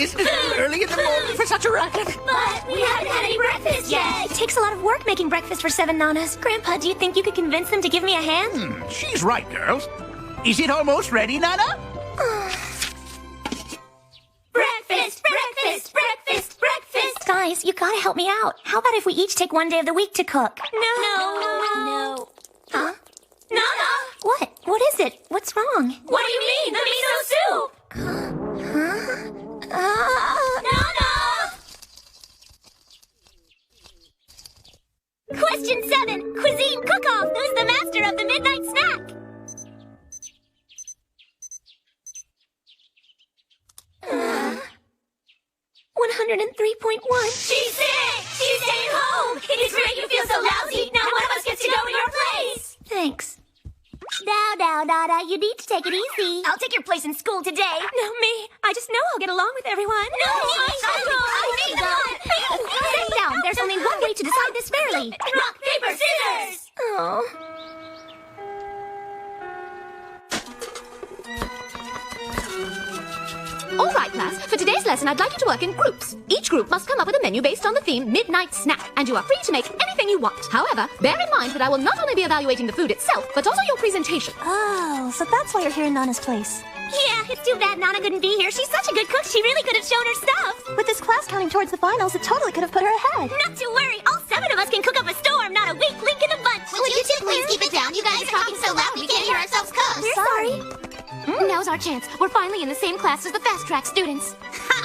Isn't it early in the morning for such a racket? But we haven't had any breakfast yet. It takes a lot of work making breakfast for 7 nanas. Grandpa, do you think you could convince them to give me a hand? She's right, girls. Is it almost ready, Nana? Breakfast! Guys, you gotta help me out. How about if we each take one day of the week to cook? No. Huh? Nana! What? What is it? What's wrong? What do you mean? The miso soup! Nana! Question 7. Cuisine cook-off. Who's the master of the midnight snack? 103.1. She's sick! She's staying home! It is great you feel so lousy! Now one of us gets to go in your place! Thanks. Now, Nana, you need to take it easy. I'll take your place in school today. No, me. I just know I'll get along with everyone. No, Sit down. There's only one way to decide this fairly. Rock, paper, scissors! Oh. All right, class. For today's lesson, I'd like you to work in groups. Each group must come up with a menu based on the theme Midnight Snack, and you are free to make anything you want. However, bear in mind that I will not only be evaluating the food itself, but also your presentation. Oh, so that's why you're here in Nana's place. Yeah, it's too bad Nana couldn't be here. She's such a good cook, she really could have shown her stuff. With this class counting towards the finals, it totally could have put her ahead. Not to worry, all 7 of us can cook up a storm, not a weak link in the bunch. Would you two please keep it down? You guys are talking so loud we can't hear ourselves cook. We're sorry. Now's our chance. We're finally in the same class as the fast track students.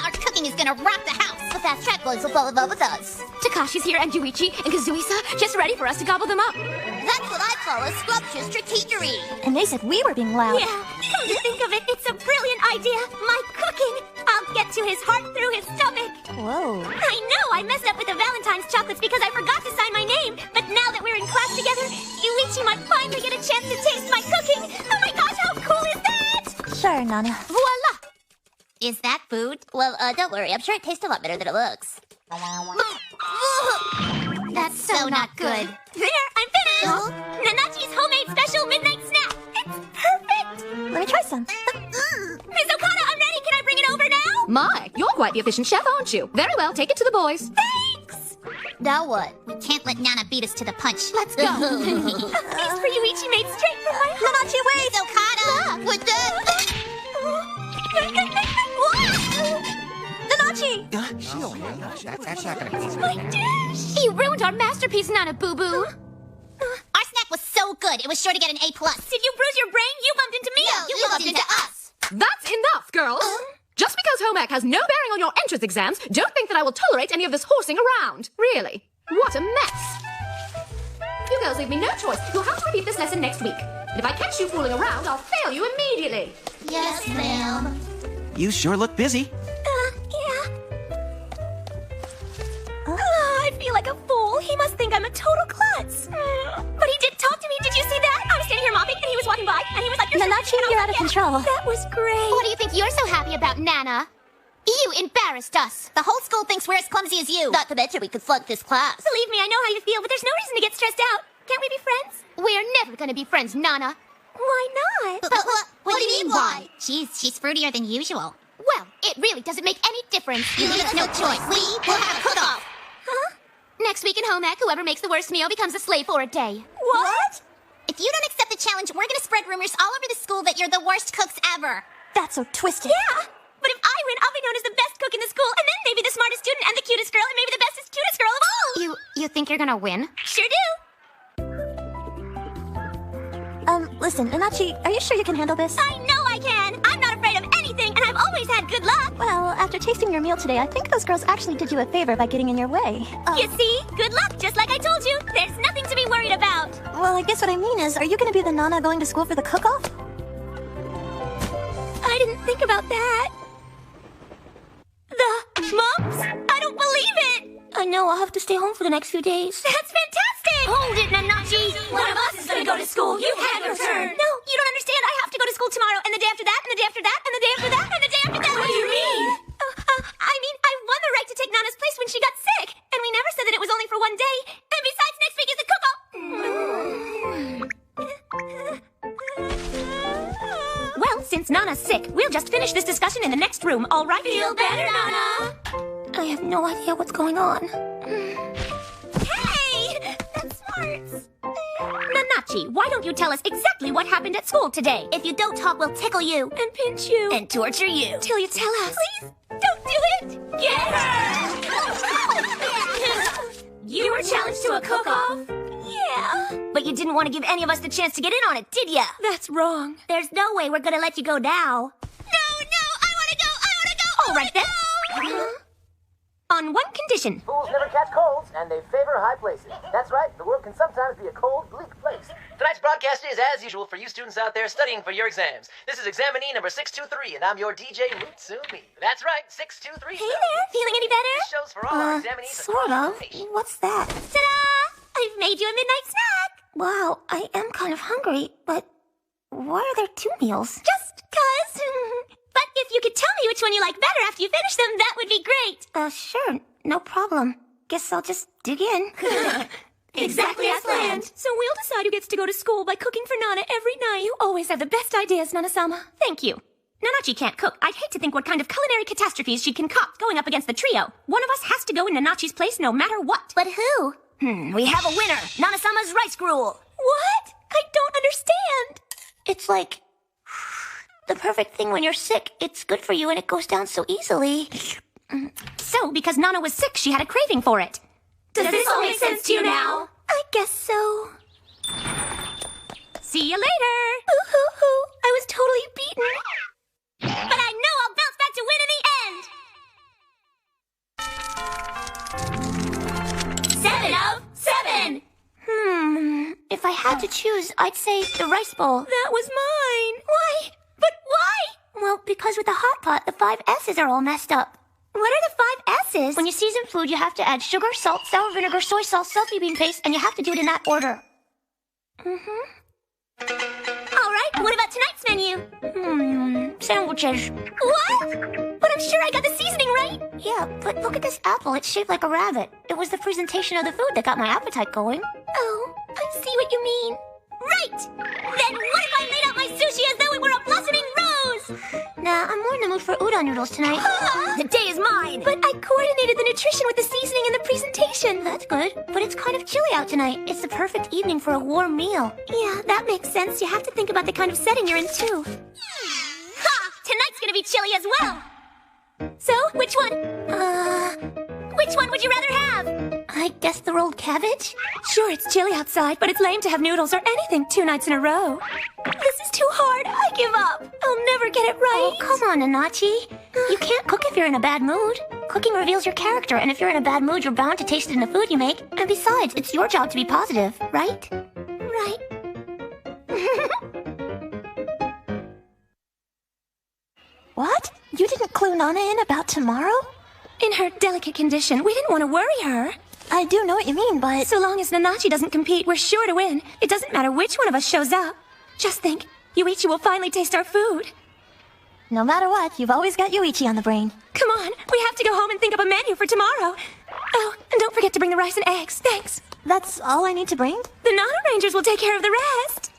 Our cooking is gonna rock the house. The fast track boys will fall in love with us. Takashi's here, and Yuichi, and Kazuisa, just ready for us to gobble them up. That's what I call a scrumptious strategery. And they said we were being loud. Yeah, come to think of it, it's a brilliant idea. My cooking. I'll get to his heart through his stomach. Whoa. I know, I messed up with the Valentine's chocolates because I forgot to sign my name. But now that we're in class together, Yuichi might finally get a chance to taste my cooking. Oh my gosh, how cool is that? Sure, Nana. Voila! Is that food? Well, don't worry. I'm sure it tastes a lot better than it looks. That's so not good. There, I'm finished! Nanachi's homemade special midnight snack. It's perfect! Let me try some. Miss Okada, I'm ready. Can I bring it over now? My, you're quite the efficient chef, aren't you? Very well, take it to the boys. Thanks! Now what? We can't let Nana beat us to the punch. Let's go. These for Yuichi made straight from my heart. Nanachi, wait! Miss Okada! With the... Nanachi! That's not gonna be easy. My dish! You ruined our masterpiece, Nana Boo-Boo. Our snack was so good, it was sure to get an A+. Did you bruise your brain? You bumped into me! No, you bumped into us! That's enough, girls. Just because home ec has no bearing on your entrance exams, don't think that I will tolerate any of this horsing around. Really. What a mess. You girls leave me no choice. You'll have to repeat this lesson next week. And if I catch you fooling around, I'll fail you immediately. Yes, ma'am. You sure look busy. Yeah. I feel like a fool. He must think I'm a total klutz. But he did talk to me. Did you see that? I was standing here mopping, and he was walking by, and he was like, Nanachi, you're out of control. That was great. What do you think you're so happy about, Nana? You embarrassed us. The whole school thinks we're as clumsy as you. Not to mention we could flunk this class. Believe me, I know how you feel, but there's no reason to get stressed out. Can't we be friends? We're never gonna be friends, Nana. Why not? But what do you mean, why? She's fruitier than usual. Well, it really doesn't make any difference. You leave us no choice. We will have a cook-off. Huh? Next week in home ec, whoever makes the worst meal becomes a slave for a day. What? If you don't accept the challenge, we're gonna spread rumors all over the school that you're the worst cooks ever. That's so twisted. Yeah. But if I win, I'll be known as the best cook in the school, and then maybe the smartest student and the cutest girl, and maybe the bestest, cutest girl of all. You think you're gonna win? Sure do. Listen, Nanachi, are you sure you can handle this? I know I can. I'm not afraid of anything, and I've always had good luck. Well, after tasting your meal today, I think those girls actually did you a favor by getting in your way. You see? Good luck, just like I told you. There's nothing to be worried about. Well, I guess what I mean is, are you going to be the Nana going to school for the cook-off? I didn't think about that. The mumps? I don't believe it. I know, I'll have to stay home for the next few days. That's fantastic! Hold it, Nanachi! One of us is gonna go to school. You had your turn. No, you don't understand. I have to go to school tomorrow, and the day after that, and the day after that, and the day after that, and the day after that. What do you mean? I mean, I won the right to take Nana's place when she got sick. And we never said that it was only for one day. And besides, next week is the cook-off. Since Nana's sick, we'll just finish this discussion in the next room, all right? Feel better, Nana? I have no idea what's going on. Hey! That's smart. Nanachi, why don't you tell us exactly what happened at school today? If you don't talk, we'll tickle you. And pinch you. And torture you. Till you tell us. Please, don't do it! Get her! You were challenged to a cook-off? Yeah. But you didn't want to give any of us the chance to get in on it, did ya? That's wrong. There's no way we're gonna let you go now. No, I wanna go! All right, then. On one condition. Fools never catch colds, and they favor high places. That's right, the world can sometimes be a cold, bleak place. Tonight's broadcast is, as usual, for you students out there studying for your exams. This is examinee number 623, and I'm your DJ, Mutsumi. That's right, 623. Hey there, feeling any better? This show's for all our examinees Sort across of. the nation. What's that? Ta-da! I've made you a midnight snack! Wow, I am kind of hungry, but why are there 2 meals? Just 'cause. But if you could tell me which one you like better after you finish them, that would be great. Sure, no problem. Guess I'll just dig in. Exactly as planned. So we'll decide who gets to go to school by cooking for Nana every night. You always have the best ideas, Nana-sama. Thank you. Nanachi can't cook. I'd hate to think what kind of culinary catastrophes she'd concoct going up against the trio. One of us has to go in Nanachi's place no matter what. But who? We have a winner. Nana-sama's rice gruel. What? I don't understand. It's like the perfect thing when you're sick. It's good for you and it goes down so easily. So, because Nana was sick, she had a craving for it. Does this all make sense to you now? I guess so. See you later. Ooh-hoo-hoo. I was totally beaten. But I know I'll bounce back to win in the end! 7 of 7! If I had to choose, I'd say the rice bowl. That was mine. Why? But why? Well, because with the hot pot, the 5 S's are all messed up. What are the 5 S's? When you season food, you have to add sugar, salt, sour vinegar, soy sauce, selfie bean paste, and you have to do it in that order. All right, what about tonight's menu? Sandwiches. What? But I'm sure I got the seasoning right. Yeah, but look at this apple. It's shaped like a rabbit. It was the presentation of the food that got my appetite going. Oh, I see what you mean. Right! Then what if I laid out my sushi as though it were a blossoming rose? Nah, I'm more in the mood for udon noodles tonight. The day is mine! But I coordinated the nutrition with the seasoning and the presentation. That's good. But it's kind of chilly out tonight. It's the perfect evening for a warm meal. Yeah, that makes sense. You have to think about the kind of setting you're in, too. Ha! Tonight's gonna be chilly as well! So, which one? Which one would you rather have? I guess the rolled cabbage? Sure, it's chilly outside, but it's lame to have noodles or anything 2 nights in a row. This is too hard. I give up. I'll never get it right. Oh, come on, Nanachi. You can't cook if you're in a bad mood. Cooking reveals your character, and if you're in a bad mood, you're bound to taste it in the food you make. And besides, it's your job to be positive, right? Right. What? You didn't clue Nana in about tomorrow? In her delicate condition, we didn't want to worry her. I do know what you mean, but... So long as Nanachi doesn't compete, we're sure to win. It doesn't matter which one of us shows up. Just think, Yuichi will finally taste our food. No matter what, you've always got Yuichi on the brain. Come on, we have to go home and think up a menu for tomorrow. Oh, and don't forget to bring the rice and eggs. Thanks. That's all I need to bring? The Nana Rangers will take care of the rest.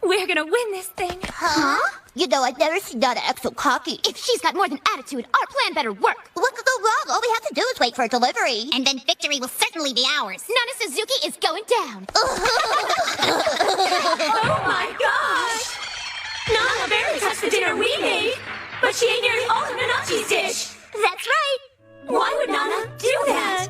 We're gonna win this thing. Huh? You know, I've never seen Nana act so cocky. If she's got more than attitude, our plan better work. What could go wrong? All we have to do is wait for a delivery. And then victory will certainly be ours. Nana Suzuki is going down. Oh my gosh! Nana barely touched the dinner we made, but she ate nearly all of Nanachi's dish. That's right. Why would Nana do that?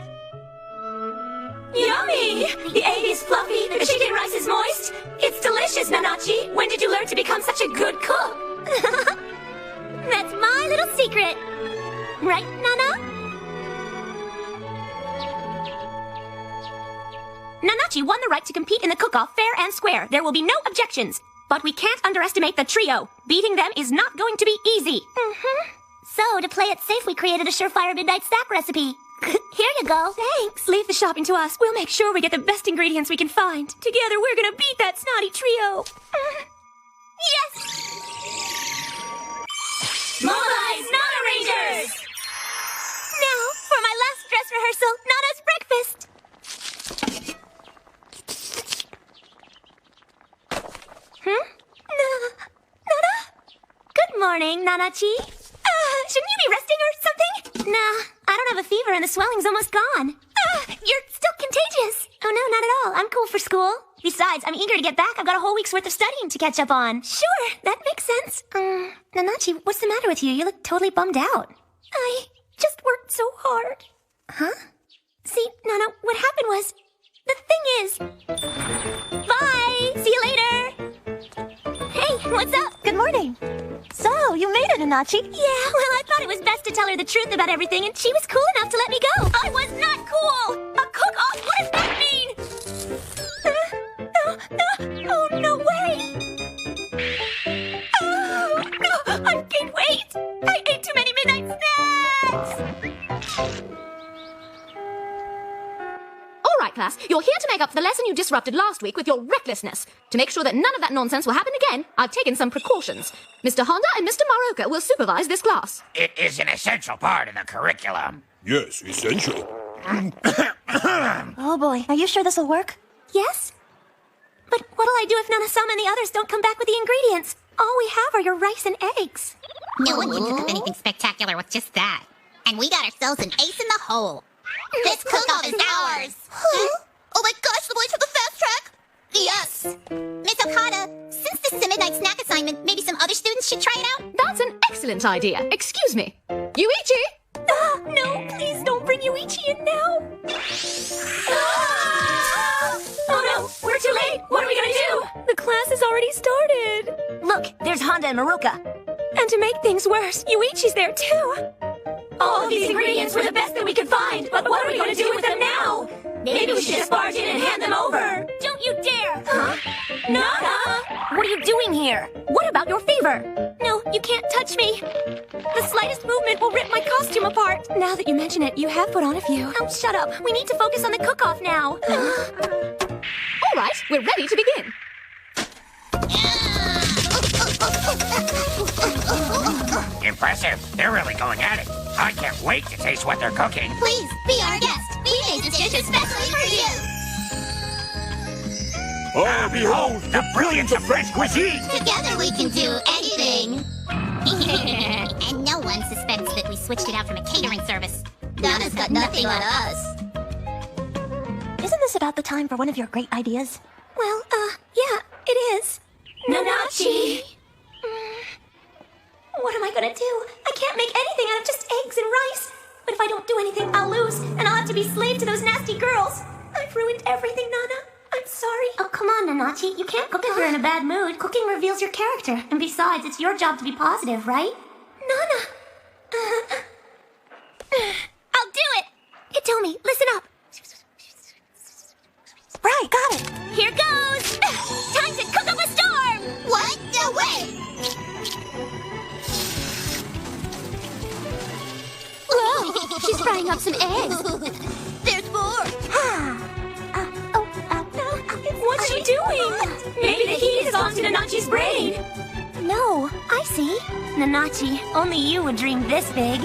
Yummy! The egg is fluffy, the chicken rice is moist. It's delicious, Nanachi. When did you learn to become such a good cook? That's my little secret. Right, Nana? Nanachi won the right to compete in the cook-off fair and square. There will be no objections. But we can't underestimate the trio. Beating them is not going to be easy. So, to play it safe, we created a surefire midnight snack recipe. Here you go. Thanks. Leave the shopping to us. We'll make sure we get the best ingredients we can find. Together, we're gonna beat that snotty trio. Yes! Mobilize Nana Rangers! Now, for my last dress rehearsal, Nana's breakfast. Nana? Good morning, Nanachi. Shouldn't you be resting or something? Nah, I don't have a fever and the swelling's almost gone. You're still contagious. Oh, no, not at all. I'm cool for school. Besides, I'm eager to get back. I've got a whole week's worth of studying to catch up on. Sure, that makes sense. Nanachi, what's the matter with you? You look totally bummed out. I just worked so hard. Huh? See, Nana, what happened was... The thing is... Bye! See you later! Hey, what's up? Good morning. So, you made it, Nanachi. Yeah, well, I thought it was best to tell her the truth about everything, and she was cool enough to let me go. I was not cool! A cook-off? What does that mean? Oh, no way! Oh, no, I've gained weight! I ate too many midnight snacks! All right, class, you're here to make up for the lesson you disrupted last week with your recklessness. To make sure that none of that nonsense will happen again, I've taken some precautions. Mr. Honda and Mr. Maroka will supervise this class. It is an essential part of the curriculum. Yes, essential. Oh boy, are you sure this'll work? Yes? But what'll I do if Nana-sama and the others don't come back with the ingredients? All we have are your rice and eggs. No one can cook up anything spectacular with just that. And we got ourselves an ace in the hole. This cook-off is ours! Huh? Oh my gosh, the boys have the fast track? Yes! Miss Okada, since this is a midnight snack assignment, maybe some other students should try it out? That's an excellent idea. Excuse me. Yuichi! No, please don't bring Yuichi in now. Oh no, we're too late. What are we gonna do? The class has already started. Look, there's Honda and Maruka. And to make things worse, Yuichi's there too. All of these ingredients were the best that we could find, but what are we gonna do with them now? Maybe we should just barge in and hand them over. Don't you dare! Huh? Nana! What are you doing here? What about your fever? No, you can't touch me. The slightest movement will rip my costume apart. Now that you mention it, you have put on a few. Oh, shut up. We need to focus on the cook-off now. All right, we're ready to begin. Impressive. They're really going at it. I can't wait to taste what they're cooking. Please, be our guest. We made this dish especially for you. Oh, behold, the brilliance of French cuisine! Together we can do anything. And no one suspects that we switched it out from a catering service. Nana's got nothing on us. Isn't this about the time for one of your great ideas? Well, yeah, it is. Nanachi! What am I gonna do? I can't make anything out of just eggs and rice. But if I don't do anything, I'll lose, and I'll have to be slave to those nasty girls. I've ruined everything, Nana. I'm sorry. Oh, come on, Nanachi. You can't cook if you're in a bad mood. Cooking reveals your character. And besides, it's your job to be positive, right? Nana! I'll do it! Hitomi, listen up. Right, got it. Here goes! Time to cook up a storm! What? No way! Whoa! She's frying up some eggs. There's more! What's she doing? Maybe the heat has gone to Nanachi's brain. No, I see. Nanachi, only you would dream this big.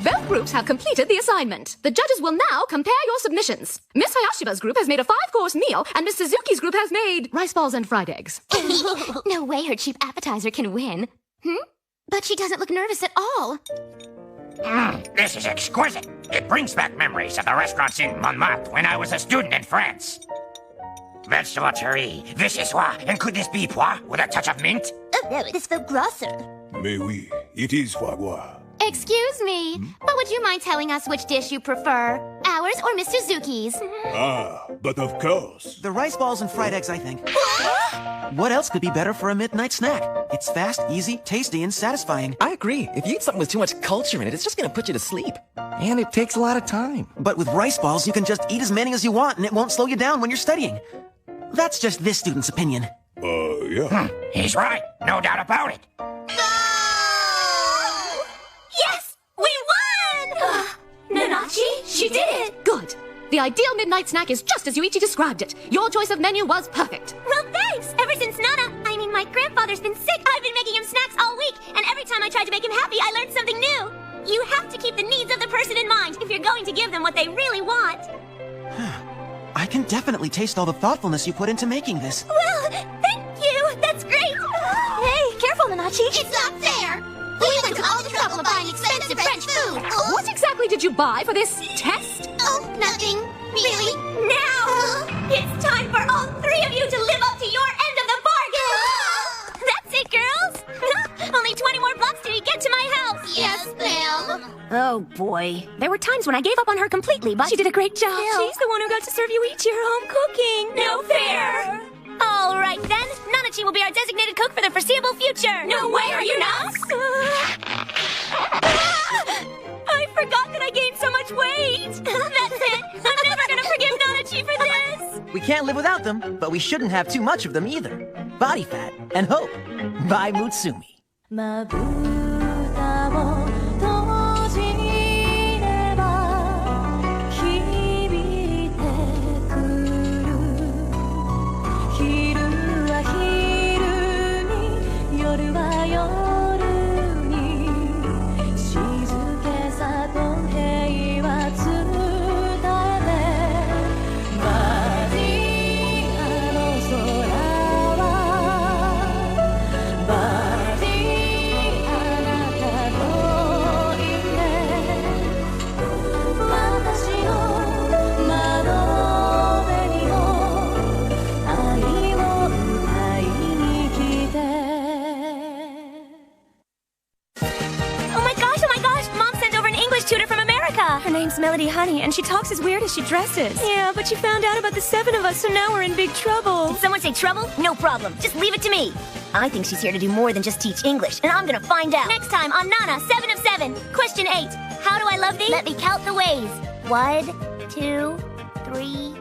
Both groups have completed the assignment. The judges will now compare your submissions. Miss Hayashiba's group has made a 5-course meal, and Miss Suzuki's group has made rice balls and fried eggs. No way her cheap appetizer can win. But she doesn't look nervous at all. This is exquisite. It brings back memories of the restaurants in Montmartre when I was a student in France. Vegetable curry, vichyssoise, and could this be pois with a touch of mint? Oh no, it is foie grasser. Mais oui, it is foie gras. Excuse me, but would you mind telling us which dish you prefer? Ours or Miss Suzuki's? Ah, but of course. The rice balls and fried eggs, I think. What else could be better for a midnight snack? It's fast, easy, tasty, and satisfying. I agree. If you eat something with too much culture in it, it's just gonna put you to sleep. And it takes a lot of time. But with rice balls, you can just eat as many as you want, and it won't slow you down when you're studying. That's just this student's opinion. Yeah. He's right. No doubt about it. Yes! We won! Nanachi, she did it. Good. The ideal midnight snack is just as Yuichi described it. Your choice of menu was perfect. Well, thanks! Ever since my grandfather's been sick, I've been making him snacks all week, and every time I tried to make him happy, I learned something new. You have to keep the needs of the person in mind if you're going to give them what they really want. I can definitely taste all the thoughtfulness you put into making this. Well, thank you! That's great! Hey, careful, Nanachi. It's not fair! all the trouble of buying expensive French food. What exactly did you buy for this test? Oh, nothing. Really? Now! It's time for all three of you to live up to your end of the bargain! That's it, girls! Only 20 more blocks till you get to my house! Yes, ma'am. Oh, boy. There were times when I gave up on her completely, but she did a great job. She's the one who got to serve you each your home cooking. No fair! All right, then. Nanachi will be our designated cook for the foreseeable future. No way, are you nuts? I forgot that I gained so much weight. That's it. I'm never gonna forgive Nanachi for this. We can't live without them, but we shouldn't have too much of them either. Body fat and hope. By Mutsumi. まぶたを閉じれば響いてくる昼は昼に夜は夜に静けさと平和伝えてバディアの空はバディあなたといて私の窓辺にも愛を歌いに来て Oh my gosh! Mom sent over an English tutor from America! Her name's Melody Honey, and she talks as weird as she dresses. Yeah, but she found out about the 7 of us, so now we're in big trouble. Did someone say trouble? No problem. Just leave it to me. I think she's here to do more than just teach English, and I'm gonna find out. Next time on Nana 7 of 7. Question 8. How do I love thee? Let me count the ways. 1, 2, 3,